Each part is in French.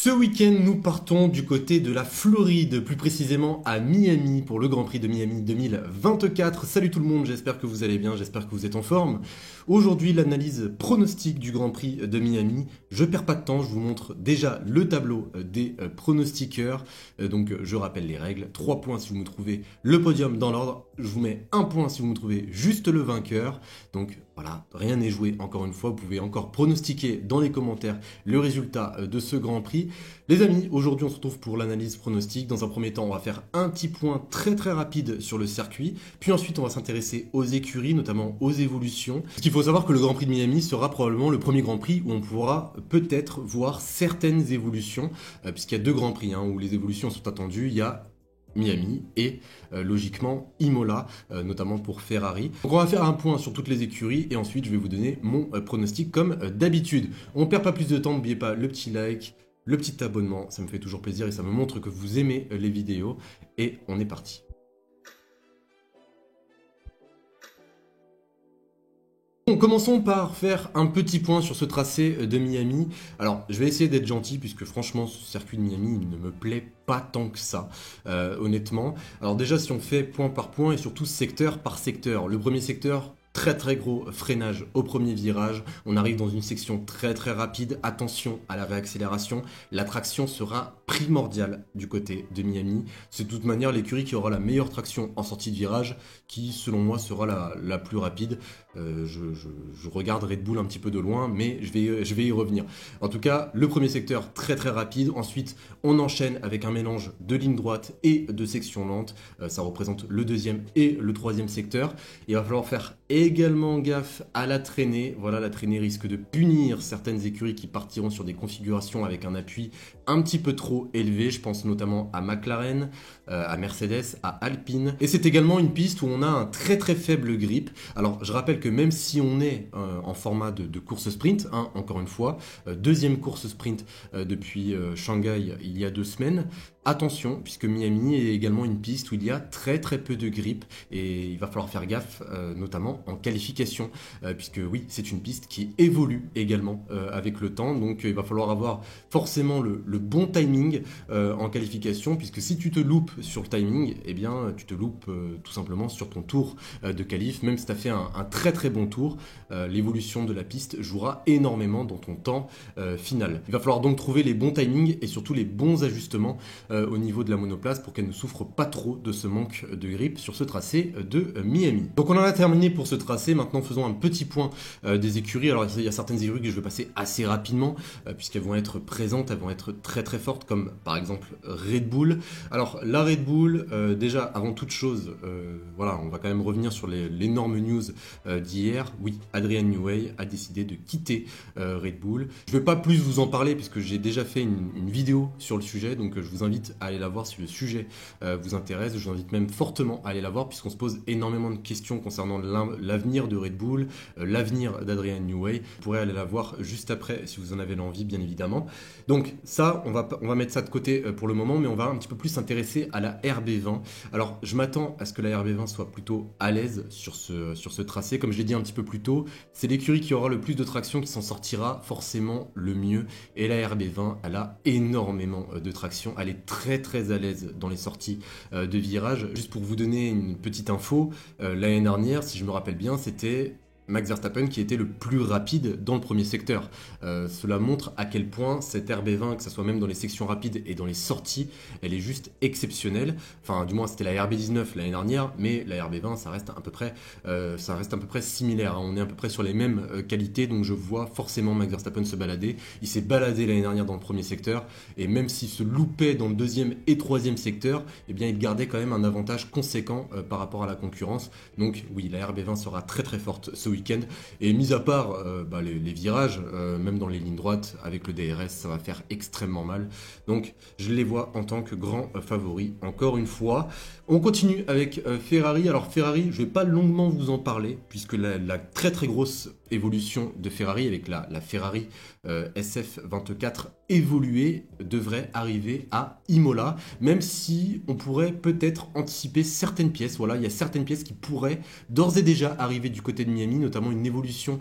Ce week-end, nous partons du côté de la Floride, plus précisément à Miami pour le Grand Prix de Miami 2024. Salut tout le monde, j'espère que vous allez bien, j'espère que vous êtes en forme. Aujourd'hui, l'analyse pronostique du Grand Prix de Miami. Je perds pas de temps, je vous montre déjà le tableau des pronostiqueurs. Donc je rappelle les règles, 3 points si vous me trouvez le podium dans l'ordre, je vous mets 1 point si vous me trouvez juste le vainqueur. Donc voilà, rien n'est joué encore une fois, vous pouvez encore pronostiquer dans les commentaires le résultat de ce Grand Prix. Les amis, aujourd'hui on se retrouve pour l'analyse pronostique. Dans un premier temps, on va faire un petit point très rapide sur le circuit. Puis ensuite, on va s'intéresser aux écuries, notamment aux évolutions. Parce qu'il faut savoir que le Grand Prix de Miami sera probablement le premier Grand Prix où on pourra peut-être voir certaines évolutions, puisqu'il y a 2 Grands Prix où les évolutions sont attendues. Il y a Miami et logiquement Imola, notamment pour Ferrari. Donc on va faire un point sur toutes les écuries et ensuite je vais vous donner mon pronostic comme d'habitude. On perd pas plus de temps, n'oubliez pas le petit like, le petit abonnement, ça me fait toujours plaisir et ça me montre que vous aimez les vidéos et on est parti. Bon, commençons par faire un petit point sur ce tracé de Miami. Alors, je vais essayer d'être gentil puisque franchement, ce circuit de Miami il ne me plaît pas tant que ça, honnêtement. Alors déjà, si on fait point par point et surtout secteur par secteur, le premier secteur, très gros freinage au premier virage, on arrive dans une section très rapide, attention à la réaccélération, la traction sera primordiale du côté de Miami, c'est de toute manière l'écurie qui aura la meilleure traction en sortie de virage, qui selon moi sera la plus rapide. Je regarde Red Bull un petit peu de loin, mais je vais y revenir. En tout cas, le premier secteur très rapide, ensuite on enchaîne avec un mélange de ligne droite et de section lente, ça représente le deuxième et le troisième secteur. Il va falloir faire également gaffe à la traînée. Voilà, la traînée risque de punir certaines écuries qui partiront sur des configurations avec un appui un petit peu trop élevé. Je pense notamment à McLaren, à Mercedes, à Alpine. Et c'est également une piste où on a un très faible grip. Alors, je rappelle que même si on est en format de course sprint, encore une fois, deuxième course sprint depuis Shanghai il y a 2 semaines, attention, puisque Miami est également une piste où il y a très peu de grip et il va falloir faire gaffe, notamment en qualification, puisque oui, c'est une piste qui évolue également avec le temps, donc il va falloir avoir forcément le bon timing en qualification, puisque si tu te loupes sur le timing, eh bien tu te loupes tout simplement sur ton tour de qualif, même si tu as fait un très bon tour, l'évolution de la piste jouera énormément dans ton temps final. Il va falloir donc trouver les bons timings et surtout les bons ajustements au niveau de la monoplace pour qu'elle ne souffre pas trop de ce manque de grip sur ce tracé de Miami. Donc on en a terminé pour ce tracé, maintenant faisons un petit point des écuries. Alors il y a certaines écuries que je vais passer assez rapidement puisqu'elles vont être présentes, elles vont être très fortes, comme par exemple Red Bull. Alors la Red Bull, déjà avant toute chose, voilà, on va quand même revenir sur l'énorme news d'hier. Oui, Adrian Newey a décidé de quitter Red Bull. Je ne vais pas plus vous en parler puisque j'ai déjà fait une vidéo sur le sujet, donc je vous invite à aller la voir si le sujet vous intéresse. Je vous invite même fortement à aller la voir puisqu'on se pose énormément de questions concernant l'avenir de Red Bull, l'avenir d'Adrian Newey. Vous pourrez aller la voir juste après si vous en avez l'envie, bien évidemment. Donc ça, on va mettre ça de côté pour le moment, mais on va un petit peu plus s'intéresser à la RB20. Alors je m'attends à ce que la RB20 soit plutôt à l'aise sur ce tracé. Comme je l'ai dit un petit peu plus tôt, c'est l'écurie qui aura le plus de traction qui s'en sortira forcément le mieux. Et la RB20, elle a énormément de traction. Elle est très à l'aise dans les sorties de virage. Juste pour vous donner une petite info, l'année dernière, si je me rappelle bien, c'était Max Verstappen qui était le plus rapide dans le premier secteur. Cela montre à quel point cette RB20, que ce soit même dans les sections rapides et dans les sorties, elle est juste exceptionnelle. Enfin, du moins, c'était la RB19 l'année dernière, mais la RB20, ça reste à peu près similaire. On est à peu près sur les mêmes qualités, donc je vois forcément Max Verstappen se balader. Il s'est baladé l'année dernière dans le premier secteur, et même s'il se loupait dans le deuxième et troisième secteur, eh bien, il gardait quand même un avantage conséquent par rapport à la concurrence. Donc oui, la RB20 sera très forte ce week-end. Et mis à part les virages, même dans les lignes droites avec le DRS, ça va faire extrêmement mal. Donc je les vois en tant que grands favoris encore une fois. On continue avec Ferrari. Alors Ferrari, je ne vais pas longuement vous en parler puisque la très grosse évolution de Ferrari avec la Ferrari SF24 évoluée devrait arriver à Imola, même si on pourrait peut-être anticiper certaines pièces. Voilà, il y a certaines pièces qui pourraient d'ores et déjà arriver du côté de Miami, notamment une évolution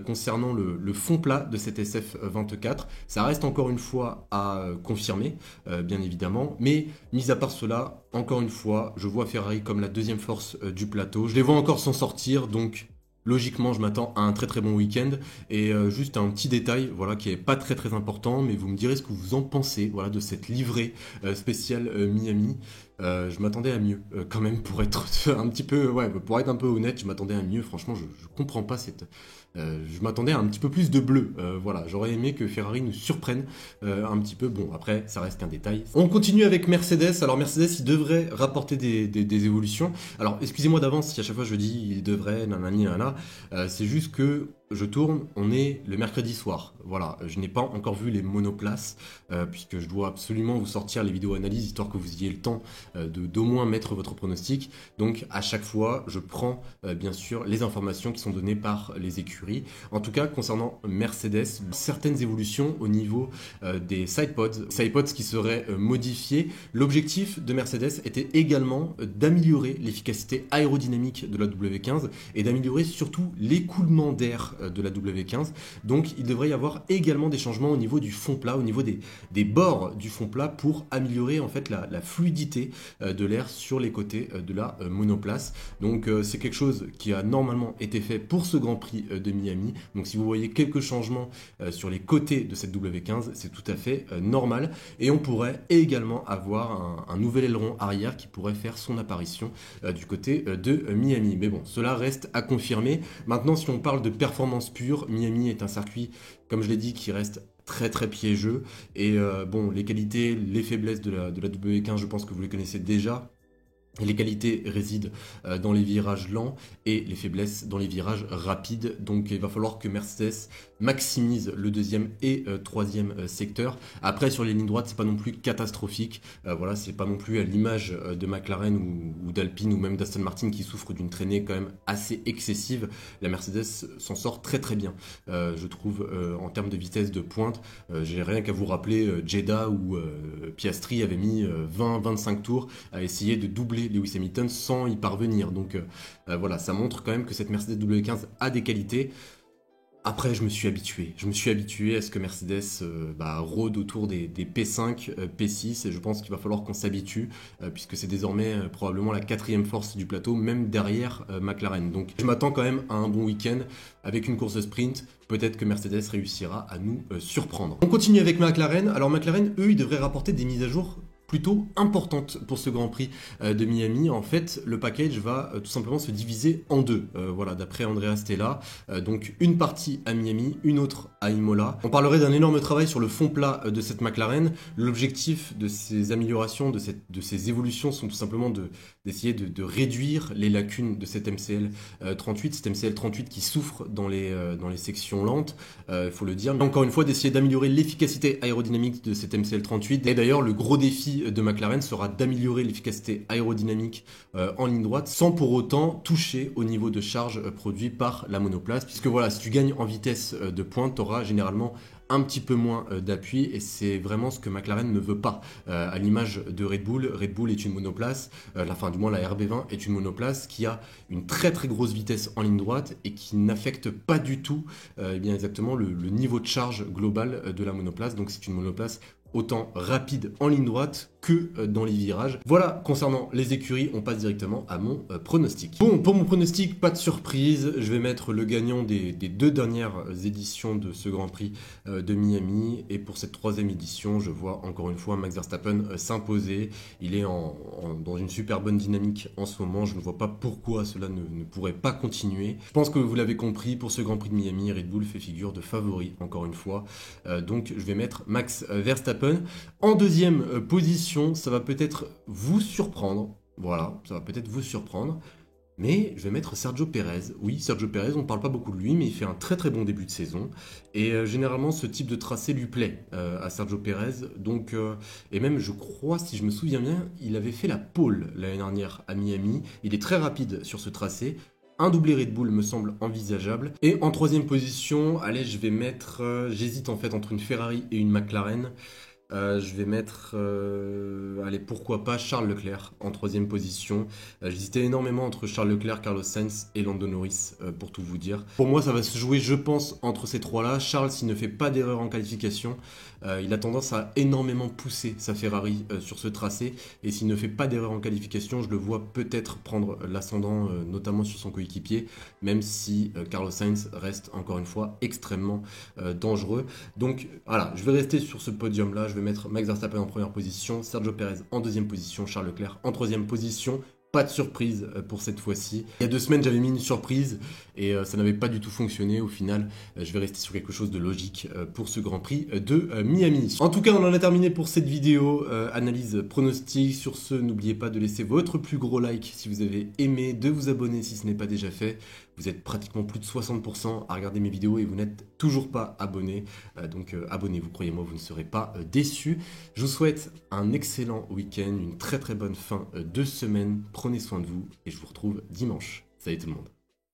concernant le fond plat de cette SF24. Ça reste encore une fois à confirmer, bien évidemment, mais mis à part cela, encore une fois, je vois Ferrari comme la deuxième force du plateau. Je les vois encore s'en sortir, donc logiquement, je m'attends à un très très bon week-end. Et juste un petit détail, voilà, qui est pas très très important, mais vous me direz ce que vous en pensez, voilà, de cette livrée spéciale Miami. Je m'attendais à mieux, quand même, pour être un petit peu, ouais, pour être un peu honnête, je m'attendais à mieux. Franchement, je comprends pas cette. Je m'attendais à un petit peu plus de bleu. Voilà, j'aurais aimé que Ferrari nous surprenne un petit peu. Bon, après, ça reste qu'un détail. On continue avec Mercedes. Alors Mercedes, il devrait rapporter des évolutions. Alors, excusez-moi d'avance si à chaque fois je dis il devrait, nanani, nanana. C'est juste que je tourne, on est le mercredi soir. Voilà, je n'ai pas encore vu les monoplaces, puisque je dois absolument vous sortir les vidéos analyses, histoire que vous ayez le temps d'au moins mettre votre pronostic. Donc à chaque fois, je prends bien sûr les informations qui sont données par les écuries. En tout cas, concernant Mercedes, certaines évolutions au niveau des sidepods qui seraient modifiés. L'objectif de Mercedes était également d'améliorer l'efficacité aérodynamique de la W15 et d'améliorer surtout l'écoulement d'air de la W15. Donc il devrait y avoir également des changements au niveau du fond plat, au niveau des bords du fond plat pour améliorer en fait la fluidité de l'air sur les côtés de la monoplace. Donc c'est quelque chose qui a normalement été fait pour ce Grand Prix de Miami. Donc si vous voyez quelques changements sur les côtés de cette W15, c'est tout à fait normal. Et on pourrait également avoir un nouvel aileron arrière qui pourrait faire son apparition du côté de Miami. Mais bon, cela reste à confirmer. Maintenant, si on parle de performance pure, Miami est un circuit, comme je l'ai dit, qui reste très très piégeux. Et bon, les qualités, les faiblesses de la W15, je pense que vous les connaissez déjà. Les qualités résident dans les virages lents et les faiblesses dans les virages rapides. Donc il va falloir que Mercedes maximise le deuxième et troisième secteur. Après sur les lignes droites, c'est pas non plus catastrophique. Voilà, c'est pas non plus à l'image de McLaren ou d'Alpine ou même d'Aston Martin qui souffre d'une traînée quand même assez excessive. La Mercedes s'en sort très très bien. Je trouve en termes de vitesse de pointe, j'ai rien qu'à vous rappeler Jeddah où Piastri avait mis 20-25 tours à essayer de doubler Lewis Hamilton sans y parvenir. Donc voilà, ça montre quand même que cette Mercedes W15 a des qualités. Après, je me suis habitué à ce que Mercedes rôde autour des P5, P6, et je pense qu'il va falloir qu'on s'habitue, puisque c'est désormais probablement la quatrième force du plateau, même derrière McLaren. Donc je m'attends quand même à un bon week-end, avec une course de sprint. Peut-être que Mercedes réussira à nous surprendre. On continue avec McLaren. Alors McLaren, eux, ils devraient rapporter des mises à jour plutôt importante pour ce Grand Prix de Miami. En fait, le package va tout simplement se diviser en deux. Voilà, d'après Andrea Stella. Donc une partie à Miami, une autre à Imola. On parlerait d'un énorme travail sur le fond plat de cette McLaren. L'objectif de ces améliorations, de ces évolutions sont tout simplement d'essayer de réduire les lacunes de cette MCL 38. Cette MCL 38 qui souffre dans les sections lentes, il faut le dire. Encore une fois, d'essayer d'améliorer l'efficacité aérodynamique de cette MCL 38. Et d'ailleurs, le gros défi de McLaren sera d'améliorer l'efficacité aérodynamique en ligne droite sans pour autant toucher au niveau de charge produit par la monoplace, puisque voilà, si tu gagnes en vitesse de pointe, tu auras généralement un petit peu moins d'appui et c'est vraiment ce que McLaren ne veut pas. À l'image de Red Bull est une monoplace, du moins la RB20 est une monoplace qui a une très très grosse vitesse en ligne droite et qui n'affecte pas du tout bien exactement le niveau de charge global de la monoplace. Donc c'est une monoplace autant rapide en ligne droite que dans les virages. Voilà, concernant les écuries, on passe directement à mon pronostic. Bon, pour mon pronostic, pas de surprise, je vais mettre le gagnant des deux dernières éditions de ce Grand Prix de Miami, et pour cette troisième édition, je vois encore une fois Max Verstappen s'imposer. Il est dans une super bonne dynamique en ce moment, je ne vois pas pourquoi cela ne pourrait pas continuer. Je pense que vous l'avez compris, pour ce Grand Prix de Miami, Red Bull fait figure de favori, encore une fois, donc je vais mettre Max Verstappen. En deuxième position, ça va peut-être vous surprendre. Voilà, ça va peut-être vous surprendre. Mais je vais mettre Sergio Pérez. Oui, Sergio Pérez, on ne parle pas beaucoup de lui, mais il fait un très très bon début de saison. Et généralement, ce type de tracé lui plaît à Sergio Pérez. Donc, et même, je crois, si je me souviens bien, il avait fait la pole l'année dernière à Miami. Il est très rapide sur ce tracé. Un doublé Red Bull me semble envisageable. Et en troisième position, allez, je vais mettre... j'hésite en fait entre une Ferrari et une McLaren. Je vais mettre, allez, pourquoi pas Charles Leclerc en troisième position. J'hésitais énormément entre Charles Leclerc, Carlos Sainz et Lando Norris, pour tout vous dire. Pour moi, ça va se jouer, je pense, entre ces trois-là. Charles, s'il ne fait pas d'erreur en qualification, il a tendance à énormément pousser sa Ferrari sur ce tracé. Et s'il ne fait pas d'erreur en qualification, je le vois peut-être prendre l'ascendant, notamment sur son coéquipier, même si Carlos Sainz reste, encore une fois, extrêmement dangereux. Donc voilà, je vais rester sur ce podium-là. Je vais mettre Max Verstappen en première position, Sergio Perez en deuxième position, Charles Leclerc en troisième position. Pas de surprise pour cette fois-ci. Il y a 2 semaines, j'avais mis une surprise et ça n'avait pas du tout fonctionné. Au final, je vais rester sur quelque chose de logique pour ce Grand Prix de Miami. En tout cas, on en a terminé pour cette vidéo. Analyse pronostic. Sur ce, n'oubliez pas de laisser votre plus gros like si vous avez aimé, de vous abonner si ce n'est pas déjà fait. Vous êtes pratiquement plus de 60% à regarder mes vidéos et vous n'êtes toujours pas abonné. Donc abonnez-vous, croyez-moi, vous ne serez pas déçus. Je vous souhaite un excellent week-end, une très très bonne fin de semaine. Prenez soin de vous et je vous retrouve dimanche. Salut tout le monde.